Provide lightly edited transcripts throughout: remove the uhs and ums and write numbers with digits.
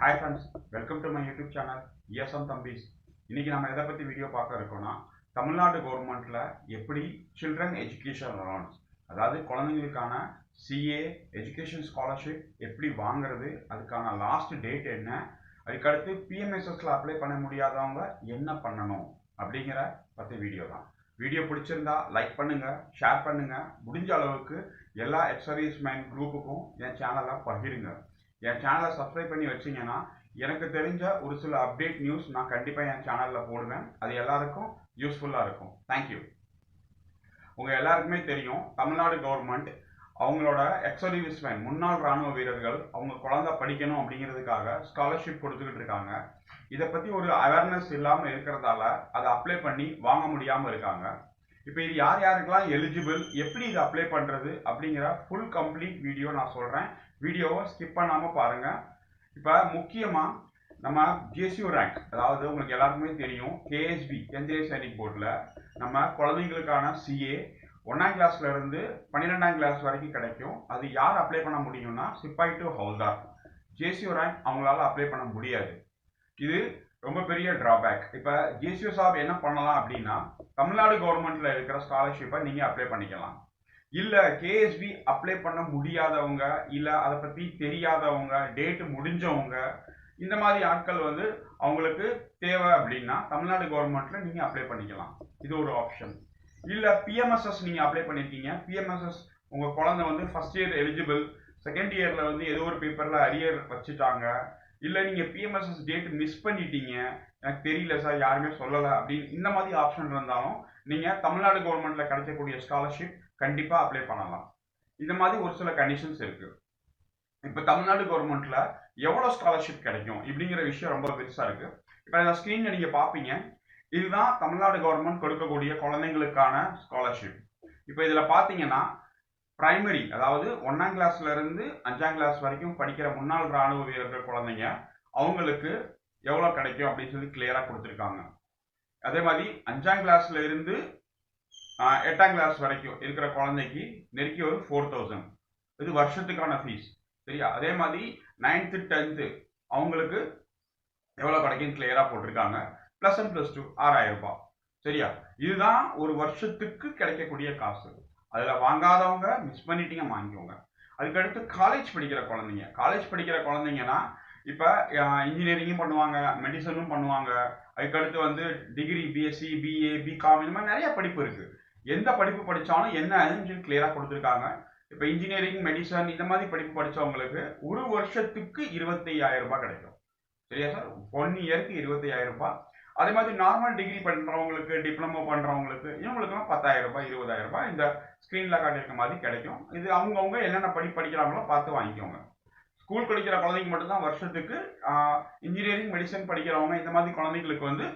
Hi friends, welcome to my YouTube channel ESM Thambis. இன்னைக்கு நம்ம எதை பத்தி வீடியோ பார்க்க இருக்கோம்னா தமிழ்நாடு கவர்மெண்ட்ல எப்படி சில்ட்ரன் எஜுகேஷன் அலவன்ஸ் அதாவது குழந்தைகளுக்கான CA எஜுகேஷன் ஸ்காலர்ஷிப் எப்படி வாங்குறது, அதுக்கான லாஸ்ட் டேட் என்ன, அதுக்கடுத்து PMSSல அப்ளை பண்ண முடியாதவங்க என்ன பண்ணணும் அப்படிங்கிற பத்தி வீடியோ தான். வீடியோ பிடிச்சிருந்தா லைக் பண்ணுங்க, ஷேர் பண்ணுங்க, முடிஞ்ச அளவுக்கு எல்லா எக்ஸர்வீஸ் மேன் குரூப்புக்கும் என் சேனலை பகிருங்க. என் சேனலை சப்ஸ்கிரைப் பண்ணி வச்சிங்கன்னா எனக்கு தெரிஞ்ச ஒரு சில அப்டேட் நியூஸ் நான் கண்டிப்பாக என் சேனலில் போடுவேன். அது எல்லாருக்கும் யூஸ்ஃபுல்லாக இருக்கும். தேங்க்யூ. உங்கள் எல்லாருக்குமே தெரியும், தமிழ்நாடு கவர்மெண்ட் அவங்களோட எக்ஸர்வீஸ் மேன் முன்னாள் இராணுவ வீரர்கள் அவங்க குழந்தை படிக்கணும் அப்படிங்கிறதுக்காக ஸ்காலர்ஷிப் கொடுத்துக்கிட்டு இருக்காங்க. இதை பற்றி ஒரு அவேர்னஸ் இல்லாமல் இருக்கிறதால அதை அப்ளை பண்ணி வாங்க முடியாமல் இருக்காங்க. இப்போ இது யார் யாருக்கெல்லாம் எலிஜிபிள், எப்படி இதை அப்ளை பண்ணுறது அப்படிங்கிற ஃபுல் கம்ப்ளீட் வீடியோ நான் சொல்கிறேன். வீடியோவை ஸ்கிப் பண்ணாமல் பாருங்கள். இப்போ முக்கியமாக நம்ம GSU ரேங்க், அதாவது உங்களுக்கு எல்லாருக்குமே தெரியும், KSB கேந்திரிய சைனிக் போர்டில் நம்ம குழந்தைங்களுக்கான CA 1ஆம் கிளாஸ்லேருந்து 12ஆம் கிளாஸ் வரைக்கும் கிடைக்கும். அது யார் அப்ளை பண்ண முடியும்னா சிப்பாய் டு ஹவுல்தார். GSU ரேங்க் அவங்களால அப்ளை பண்ண முடியாது. இது ரொம்ப பெரிய டிராபேக். இப்போ GSU சாப் என்ன பண்ணலாம் அப்படின்னா, தமிழ்நாடு கவர்மெண்ட்டில் இருக்கிற ஸ்காலர்ஷிப்பை நீங்கள் அப்ளை பண்ணிக்கலாம். இல்லை KSB அப்ளை பண்ண முடியாதவங்க, இல்லை அதை பற்றி தெரியாதவங்க, டேட்டு முடிஞ்சவங்க, இந்த மாதிரி ஆட்கள் அவங்களுக்கு தேவை அப்படின்னா தமிழ்நாடு கவர்மெண்ட்டில் நீங்கள் அப்ளை பண்ணிக்கலாம். இது ஒரு ஆப்ஷன். இல்லை PMSS நீங்கள் அப்ளை பண்ணியிருக்கீங்க, PMSS உங்கள் குழந்தை ஃபர்ஸ்ட் இயர் எலிஜிபிள், செகண்ட் இயரில் ஏதோ ஒரு பேப்பரில் அரியர் வச்சுட்டாங்க, இல்லை நீங்கள் PMSS டேட் மிஸ் பண்ணிட்டீங்க, எனக்கு தெரியல சார், யாருமே சொல்லலை அப்படின்னு இந்த மாதிரி ஆப்ஷன் இருந்தாலும் நீங்கள் தமிழ்நாடு கவர்மெண்ட்டில் கிடைக்கக்கூடிய ஸ்காலர்ஷிப் கண்டிப்பாக அப்ளை பண்ணலாம். இந்த மாதிரி ஒரு சில கண்டிஷன்ஸ் இருக்குது. இப்போ தமிழ்நாடு கவர்மெண்ட்டில் எவ்வளோ ஸ்காலர்ஷிப் கிடைக்கும் இப்படிங்கிற விஷயம் ரொம்ப பெருசாக இருக்குது. இப்போ இந்த ஸ்க்ரீனில் நீங்கள் பார்ப்பீங்க, இதுதான் தமிழ்நாடு கவர்மெண்ட் கொடுக்கக்கூடிய குழந்தைங்களுக்கான ஸ்காலர்ஷிப். இப்போ இதில் பார்த்தீங்கன்னா பிரைமரி, அதாவது 1ஆம் கிளாஸ்லேருந்து 5ஆம் கிளாஸ் வரைக்கும் படிக்கிற முன்னாள் இராணுவ வீரர்கள் குழந்தைங்க அவங்களுக்கு எவ்வளோ கிடைக்கும் அப்படின்னு சொல்லி கிளியராக கொடுத்துருக்காங்க. அதே மாதிரி 5ஆம் கிளாஸ்ல இருந்து 8ஆம் கிளாஸ் வரைக்கும் இருக்கிற குழந்தைக்கு நெருக்கி ஒரு 4000, இது வருஷத்துக்கான ஃபீஸ். சரியா? அதே மாதிரி 9th 10th அவங்களுக்கு எவ்வளோ கிடைக்கும் கிளியராக போட்டிருக்காங்க. +1 +2 6000 ரூபாய். சரியா? இதுதான் ஒரு வருஷத்துக்கு கிடைக்கக்கூடிய காசு. அதில் வாங்காதவங்க மிஸ் பண்ணிட்டீங்க, வாங்கிக்கோங்க. அதுக்கடுத்து காலேஜ் படிக்கிற குழந்தைங்கன்னா இப்போ இன்ஜினியரிங்கும் பண்ணுவாங்க, மெடிசனும் பண்ணுவாங்க, அதுக்கடுத்து டிகிரி BSc BA BCom இந்த மாதிரி நிறைய படிப்பு இருக்குது. எந்த படிப்பு படித்தாலும் என்ன ஆகுதுன்னு சொல்லி கிளியராக கொடுத்துருக்காங்க. இப்போ இன்ஜினியரிங் மெடிசன் இந்த மாதிரி படிப்பு படித்தவங்களுக்கு ஒரு வருஷத்துக்கு 25000 ரூபாய் கிடைக்கும். சரியா சார்? 1 இயருக்கு 25000 ரூபாய். அதே மாதிரி நார்மல் டிகிரி பண்ணுறவங்களுக்கு, டிப்ளமோ பண்ணுறவங்களுக்கு, இவங்களுக்குலாம் 10000 ரூபாய் 20000 ரூபாய் இந்த ஸ்க்ரீனில் காட்டியிருக்க மாதிரி கிடைக்கும். இது அவங்கவுங்க என்னென்ன படிக்கிறாங்களோ பார்த்து வாங்கிக்கோங்க. ஸ்கூல் படிக்கிற குழந்தைங்க மட்டும்தான் வருஷத்துக்கு, இன்ஜினியரிங் மெடிசன் படிக்கிறவங்க இந்த மாதிரி குழந்தைங்களுக்கு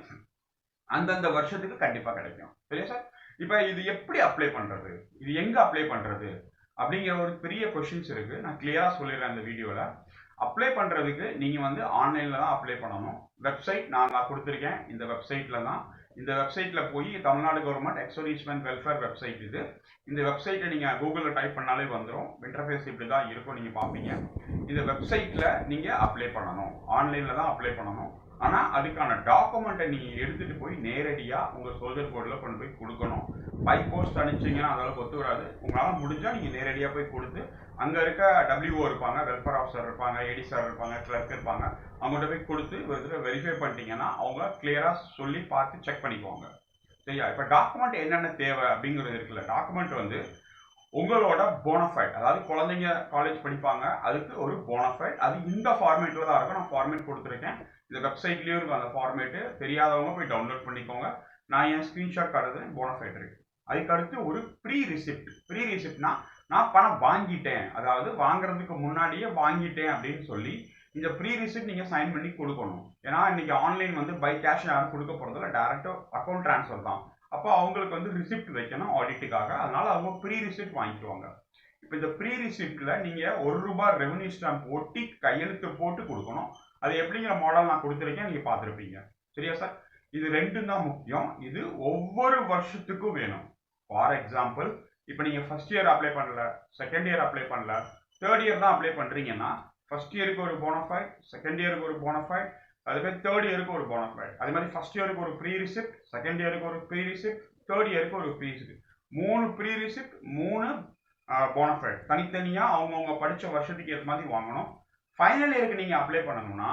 அந்தந்த வருஷத்துக்கு கண்டிப்பாக கிடைக்கும். சரியா சார்? இப்போ இது எப்படி அப்ளை பண்ணுறது, இது எங்கே அப்ளை பண்ணுறது அப்படிங்கிற ஒரு பெரிய கொஷின்ஸ் இருக்குது. நான் கிளியராக சொல்லிடுறேன் இந்த வீடியோவில். அப்ளை பண்ணுறதுக்கு நீங்கள் ஆன்லைனில் தான் அப்ளை பண்ணணும். வெப்சைட் நான் கொடுத்துருக்கேன். இந்த வெப்சைட்டில் தான், இந்த வெப்சைட்டில் போய் Tamil Nadu government ex-service man welfare website இது. இந்த வெப்சைட்டை நீங்கள் கூகுளில் டைப் பண்ணாலே வந்துடும். இன்டர்ஃபேஸ் இப்படி தான் இருக்கும், நீங்கள் பார்ப்பீங்க. இந்த வெப்சைட்டில் நீங்கள் அப்ளை பண்ணணும், ஆன்லைனில் தான் அப்ளை பண்ணணும். ஆனால் அதுக்கான டாக்குமெண்ட்டை நீங்கள் எடுத்துகிட்டு போய் நேரடியாக உங்கள் சோல்ஜர் போர்டில் கொண்டு போய் கொடுக்கணும். பை போஸ்ட் அனுப்பிச்சிங்கன்னா அதளவுக்கு ஒத்து வராது. உங்களால் முடிஞ்சால் நீங்கள் நேரடியாக போய் கொடுத்து அங்கே இருக்க WO இருப்பாங்க, வெல்ஃபேர் ஆஃபீஸர் இருப்பாங்க, AD சார் இருப்பாங்க, கிளர்க் இருப்பாங்க, அவங்கள்ட்ட போய் கொடுத்து வெரிஃபை பண்ணிட்டீங்கன்னா அவங்க கிளியராக சொல்லி பார்த்து செக் பண்ணிக்குவாங்க. சரியா? இப்போ டாக்குமெண்ட் என்னென்ன தேவை அப்படிங்கிறது இருக்குல்ல. டாக்குமெண்ட் உங்களோட போனஃபைட், அதாவது குழந்தைங்க காலேஜ் படிப்பாங்க, அதுக்கு ஒரு போனஃபைட். அது இந்த ஃபார்மேட்டில் தான் இருக்கும். நான் ஃபார்மேட் கொடுத்துருக்கேன். இந்த வெப்சைட்லேயும் இருக்கும் அந்த ஃபார்மேட்டு. தெரியாதவங்க போய் டவுன்லோட் பண்ணிக்கோங்க. நான் என் ஸ்க்ரீன்ஷாட் காட்டுறது போனஃபைட் இருக்கு. அதுக்கடுத்து ஒரு ப்ரீ ரிசிப்ட்னா நான் பணம் வாங்கிட்டேன், அதாவது வாங்குறதுக்கு முன்னாடியே வாங்கிட்டேன் அப்படின்னு சொல்லி இந்த ப்ரீ ரிசிப்ட் நீங்கள் சைன் பண்ணி கொடுக்கணும். ஏன்னா இன்னைக்கு ஆன்லைன் பை கேஷ் யாரும் கொடுக்க போகிறதில்ல, டேரெக்டாக அக்கௌண்ட் ட்ரான்ஸ்ஃபர் தான். அப்போ அவங்களுக்கு ரிசிப்ட் வைக்கணும் ஆடிட்டுக்காக. அதனால அவங்க ப்ரீ ரிசிப்ட் வாங்கிக்குவாங்க. இப்போ இந்த ப்ரீ ரிசிப்டில் நீங்கள் ₹1 ரெவன்யூ ஸ்டாம்ப் ஒட்டி கையெழுத்து போட்டு கொடுக்கணும். அது எப்படிங்கிற மாடல் நான் கொடுத்துருக்கேன், நீங்கள் பார்த்துருப்பீங்க. சரியா சார்? இது ரெண்டும் தான் முக்கியம். இது ஒவ்வொரு வருஷத்துக்கும் வேணும். ஃபார் எக்ஸாம்பிள், இப்போ நீங்கள் ஃபர்ஸ்ட் இயர் அப்ளை பண்ணல, செகண்ட் இயர் அப்ளை பண்ணல, தேர்ட் இயர் தான் அப்ளை பண்ணுறீங்கன்னா ஃபர்ஸ்ட் இயருக்கு ஒரு போனஃபைட், செகண்ட் இயருக்கு ஒரு போனஃபைட், அதுமாதிரி தேர்ட் இயருக்கு ஒரு போனஃபைட். அதே மாதிரி ஃபர்ஸ்ட் இயருக்கு ஒரு ப்ரீ ரிசிப்ட், செகண்ட் இயருக்கு ஒரு ப்ரீ ரிசிப்ட், தேர்ட் இயருக்கு ஒரு free receipt. 3 free receipt, 3 bonafide தனித்தனியா அவங்கவுங்க படிச்ச வருஷத்துக்கு ஏற்ற மாதிரி வாங்கணும். ஃபைனல் இயருக்கு நீங்க அப்ளை பண்ணணும்னா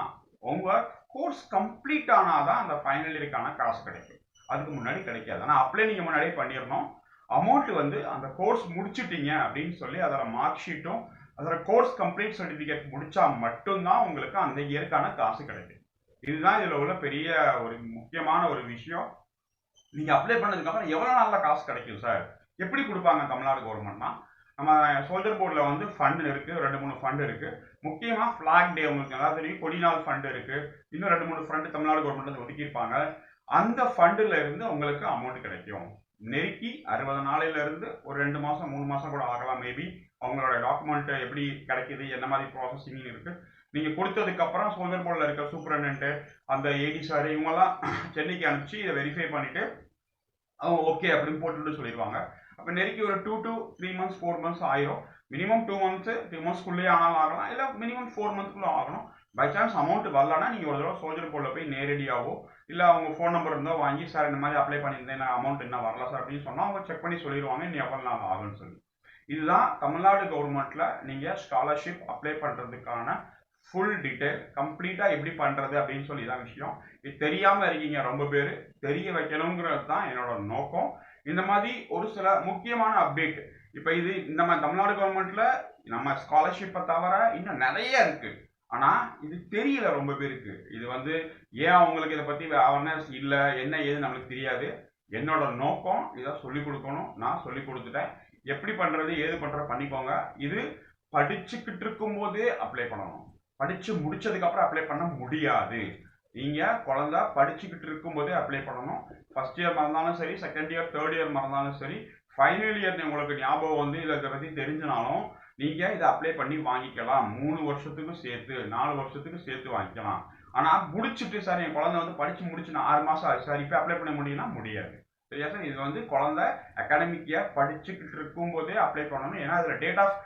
உங்க கோர்ஸ் கம்ப்ளீட் ஆனாதான் அந்த ஃபைனல் இயருக்கான காசு கிடைக்கும். அதுக்கு முன்னாடி கிடைக்காது. ஆனால் அப்ளை நீங்க முன்னாடியே பண்ணிடணும். அமௌண்ட் வந்து அந்த கோர்ஸ் முடிச்சிட்டீங்க அப்படின்னு சொல்லி அதோட மார்க் ஷீட்டும் அதோட கோர்ஸ் கம்ப்ளீட் சர்டிஃபிகேட் முடிச்சா மட்டும்தான் உங்களுக்கு அந்த இயருக்கான காசு கிடைக்கும். இதுதான் இதுல உள்ள பெரிய ஒரு முக்கியமான ஒரு விஷயம். நீங்க அப்ளை பண்ணதுக்கு அப்புறம் எவ்வளவு நாள்ல காசு கிடைக்கும் சார், எப்படி கொடுப்பாங்க தமிழ்நாடு கவர்மெண்ட்னா, நம்ம சோல்ஜர் போர்டில் வந்து ஃபண்ட் இருக்கு, 2-3 ஃபண்ட் இருக்கு. முக்கியமா ஃபிளாக் டே உங்களுக்கு நல்லா தெரியும், கொடிநாள் ஃபண்ட் இருக்கு. இன்னும் 2-3 ஃபண்ட் தமிழ்நாடு கவர்மெண்ட் ஒதுக்கியிருப்பாங்க. அந்த ஃபண்டுல இருந்து உங்களுக்கு அமௌண்ட் கிடைக்கும். நெருக்கி 60 நாளையில இருந்து ஒரு 2 மாசம் 3 மாசம் கூட ஆகலாம். மேபி அவங்களோட டாக்குமெண்ட் எப்படி கிடைக்குது, என்ன மாதிரி ப்ராசஸிங் இருக்கு. நீங்க கொடுத்ததுக்கு அப்புறம் சோல்ஜர் போர்டில் இருக்க சூப்பரண்டன்ட், அந்த ஏடி சார் இவங்கெல்லாம் சென்னைக்கு அனுப்பிச்சு இதை வெரிஃபை பண்ணிட்டு அவங்க ஓகே அப்படின்னு போட்டுட்டு சொல்லிடுவாங்க. அப்போ நெருக்கி ஒரு 2 to 3 months 4 months ஆயிரும். மினிமம் 2 monthsக்குள்ளேயே ஆனாலும் ஆகலாம், இல்லை மினிமம் 4 monthsக்குள்ள ஆகணும். பை சான்ஸ் அமௌண்ட் வரலன்னா நீங்கள் ஒரு தடவை சோல்ஜர் போர்டில் போய் நேரடியாகவோ இல்லை அவங்க ஃபோன் நம்பர் இருந்தால் வாங்கி சார் இந்த மாதிரி அப்ளை பண்ணியிருந்தேன், அமௌண்ட் என்ன வரல சார் அப்படின்னு சொன்னால் அவங்க செக் பண்ணி சொல்லிடுவாங்க இன்னும் எவ்வளோ நாள் ஆகும்னு சொல்லி. இதுதான் தமிழ்நாடு கவர்மெண்ட்ல நீங்கள் ஸ்காலர்ஷிப் அப்ளை பண்ணுறதுக்கான ஃபுல் டீட்டெயில். கம்ப்ளீட்டாக எப்படி பண்ணுறது அப்படின்னு சொல்லி தான் விஷயம். இது தெரியாமல் இருக்கீங்க ரொம்ப பேர், தெரிய வைக்கணுங்கிறது தான் என்னோட நோக்கம். இந்த மாதிரி ஒரு சில முக்கியமான அப்டேட் இப்போ இது இந்த மாதிரி தமிழ்நாடு கவர்மெண்ட்ல நம்ம ஸ்காலர்ஷிப்பை தவிர இன்னும் நிறைய இருக்கு. ஆனா இது தெரியல ரொம்ப பேருக்கு. இது வந்து ஏன் அவங்களுக்கு இதை பத்தி அவேர்னஸ் இல்லை, என்ன ஏது நம்மளுக்கு தெரியாது. என்னோட நோக்கம் இதை சொல்லிக் கொடுக்கணும். நான் சொல்லி கொடுத்துட்டேன். எப்படி பண்றது ஏது பண்ற பண்ணிக்கோங்க. இது படிச்சுக்கிட்டு இருக்கும் போதே அப்ளை பண்ணணும். படிச்சு முடிச்சதுக்கு அப்புறம் அப்ளை பண்ண முடியாது. நீங்க குழந்தை படிச்சுக்கிட்டு இருக்கும் போதே அப்ளை பண்ணணும். ஃபர்ஸ்ட் இயர் மறந்தாலும் சரி, செகண்ட் இயர் தேர்ட் இயர் மறந்தாலும் சரி, ஃபைனல் இயர் உங்களுக்கு ஞாபகம் வந்து இதை பத்தி தெரிஞ்சினாலும் நீங்க இதை அப்ளை பண்ணி வாங்கிக்கலாம். 3 வருஷத்துக்கு சேர்த்து 4 வருஷத்துக்கு சேர்த்து வாங்கிக்கலாம். ஆனா முடிச்சுட்டு சார் என் குழந்தை வந்து படிச்சு முடிச்சு 6 மாசம் ஆச்சு சார், இப்ப அப்ளை பண்ண முடியும்னா முடியாது. சரியா சார்? இது வந்து குழந்தை அகாடமிக் இயர் படிச்சுக்கிட்டு இருக்கும் போதே அப்ளை பண்ணணும். ஏன்னா அதுல டேட் ஆஃப்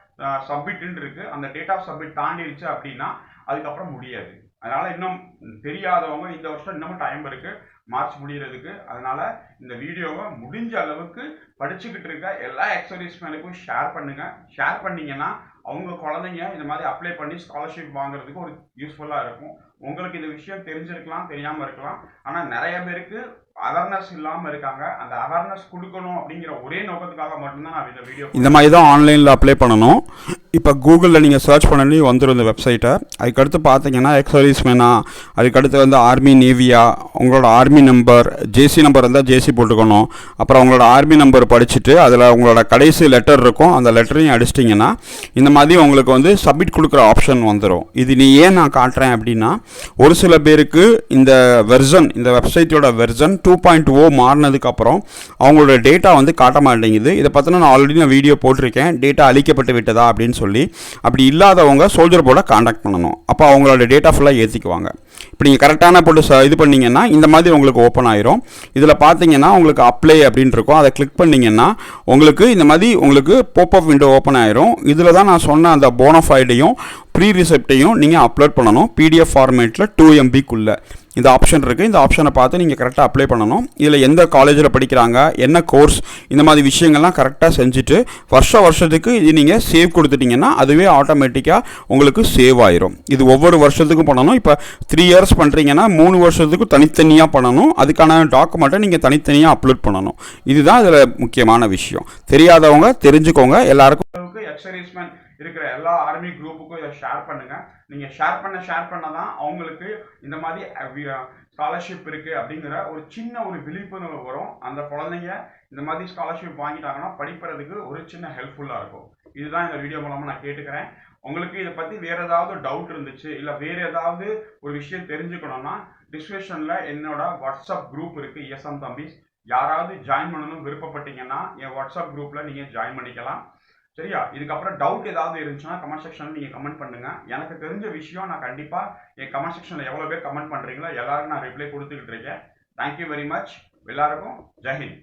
சப்மிட்னு இருக்கு. அந்த டேட் ஆஃப் சப்மிட் தாண்டிடுச்சு அப்படின்னா அதுக்கப்புறம் முடியாது. அதனால இன்னும் தெரியாதவங்க இந்த வருஷம் இன்னமும் டைம் இருக்கு மார்ச் முடிகிறதுக்கு. அதனால இந்த வீடியோவை முடிஞ்ச அளவுக்கு படிச்சுக்கிட்டு இருக்க எல்லா எக்ஸர்சைஸ் மேலுக்கும் ஷேர் பண்ணுங்க. ஷேர் பண்ணீங்கன்னா அவங்க குழந்தைங்க இந்த மாதிரி அப்ளை பண்ணி ஸ்காலர்ஷிப் வாங்குறதுக்கு ஒரு யூஸ்ஃபுல்லாக இருக்கும். உங்களுக்கு இந்த விஷயம் தெரிஞ்சிருக்கலாம், தெரியாமல் இருக்கலாம். ஆனால் நிறைய பேருக்கு அவேர்னஸ் இல்லாமல் இருக்காங்க. அந்த அவேர்னஸ் கொடுக்கணும் அப்படிங்கிற ஒரே நோக்கத்துக்காக மட்டும்தான் நான் இந்த வீடியோ. இந்த மாதிரி தான் ஆன்லைனில் அப்ளை பண்ணணும். இப்போ கூகுளில் நீங்கள் சர்ச் பண்ணி வந்துடும் இந்த வெப்சைட்டை. அதுக்கடுத்து பார்த்தீங்கன்னா எக்ஸர்வீஸ்மேனா, அதுக்கடுத்து வந்து ஆர்மி நேவியா, உங்களோட ஆர்மி நம்பர், ஜேசி நம்பர் இருந்தால் ஜேசி போட்டுக்கணும். அப்புறம் உங்களோட ஆர்மி நம்பர் படிச்சுட்டு அதில் உங்களோட கடைசி லெட்டர் இருக்கும். அந்த லெட்டரையும் அடிச்சிட்டிங்கன்னா இந்த மாதிரி உங்களுக்கு வந்து சப்மிட் கொடுக்குற ஆப்ஷன் வந்துடும். இது நீ ஏன் நான் காட்டுறேன் அப்படின்னா, ஒரு சில பேருக்கு இந்த வெர்ஷன், இந்த வெப்சைட்டோட வெர்ஷன் 2.0 மாறினதுக்கப்புறம் அவங்களோட டேட்டா வந்து காட்ட மாட்டேங்குது. இதை பற்றின நான் ஆல்ரெடி வீடியோ போட்டிருக்கேன், டேட்டா அழிக்கப்பட்டு விட்டதா அப்படின்னு சொல்லி. அப்படி இல்லாதவங்க சோல்ஜர் போர்டை காண்டாக்ட் பண்ணணும். அப்போ அவங்களோட டேட்டா ஃபுல்லாக ஏற்றிக்குவாங்க. இப்போ நீங்கள் கரெக்டான போட்டு இது பண்ணிங்கன்னா இந்த மாதிரி உங்களுக்கு ஓப்பன் ஆயிரும். இதில் பார்த்தீங்கன்னா உங்களுக்கு அப்ளை அப்படின்னு இருக்கும். அதை கிளிக் பண்ணிங்கன்னா உங்களுக்கு இந்த மாதிரி உங்களுக்கு பாப்அப் விண்டோ ஓப்பன் ஆயிரும். இதில் தான் நான் சொன்ன அந்த போனஃபைடையும் ப்ரீ ரிசிப்டையும் நீங்கள் அப்லோட் பண்ணணும். பிடிஎஃப் ஃபார்மேட்டில் 2 MBக்குள்ளே இந்த ஆப்ஷன் இருக்குது. இந்த ஆப்ஷனை பார்த்து நீங்கள் கரெக்டாக அப்ளை பண்ணணும். இதில் எந்த காலேஜில் படிக்கிறாங்க, என்ன கோர்ஸ், இந்த மாதிரி விஷயங்கள்லாம் கரெக்டாக செஞ்சுட்டு வருஷத்துக்கு இது நீங்கள் சேவ் கொடுத்துட்டிங்கன்னா அதுவே ஆட்டோமேட்டிக்காக உங்களுக்கு சேவ் ஆயிரும். இது ஒவ்வொரு வருஷத்துக்கும் பண்ணணும். இப்போ 3 years பண்ணுறீங்கன்னா 3 வருஷத்துக்கு தனித்தனியாக பண்ணணும். அதுக்கான டாக்குமெண்ட்டை நீங்கள் தனித்தனியாக அப்லோட் பண்ணணும். இதுதான் இதில் முக்கியமான விஷயம். தெரியாதவங்க தெரிஞ்சுக்கோங்க. எல்லாருக்கும் இருக்கிற எல்லா ஆர்மி குரூப்புக்கும் இதை ஷேர் பண்ணுங்க. நீங்க ஷேர் பண்ணதான் அவங்களுக்கு இந்த மாதிரி ஸ்காலர்ஷிப் இருக்கு அப்படிங்கிற ஒரு சின்ன ஒரு விழிப்புணர்வு வரும். அந்த குழந்தைங்க இந்த மாதிரி ஸ்காலர்ஷிப் வாங்கிட்டாங்கன்னா படிக்கிறதுக்கு ஒரு சின்ன ஹெல்ப்ஃபுல்லா இருக்கும். இதுதான் இந்த வீடியோ மூலமா நான் கேட்டுக்கிறேன். உங்களுக்கு இதை பத்தி வேற ஏதாவது டவுட் இருந்துச்சு, இல்ல வேற ஏதாவது ஒரு விஷயம் தெரிஞ்சுக்கணும்னா டிஸ்கிரிப்ஷன்ல என்னோட வாட்ஸ்அப் குரூப் இருக்கு, ESM தம்பிஸ். யாராவது ஜாயின் பண்ணணும்னு விருப்பப்பட்டீங்கன்னா என் வாட்ஸ்அப் குரூப்ல நீங்க ஜாயின் பண்ணிக்கலாம். சரியா? இதுக்கப்புறம் டவுட் ஏதாவது இருந்துச்சுன்னா கமெண்ட் செக்ஷன்ல நீங்க கமெண்ட் பண்ணுங்க. எனக்கு தெரிஞ்ச விஷயம் நான் கண்டிப்பா என் கமெண்ட் செக்ஷன்ல எவ்வளவு பேர் கமெண்ட் பண்றீங்களோ எல்லாருக்கும் நான் ரிப்ளை கொடுத்துக்கிட்டு இருக்கேன். Thank you very much. எல்லாருக்கும் ஜெய் ஹிந்த்.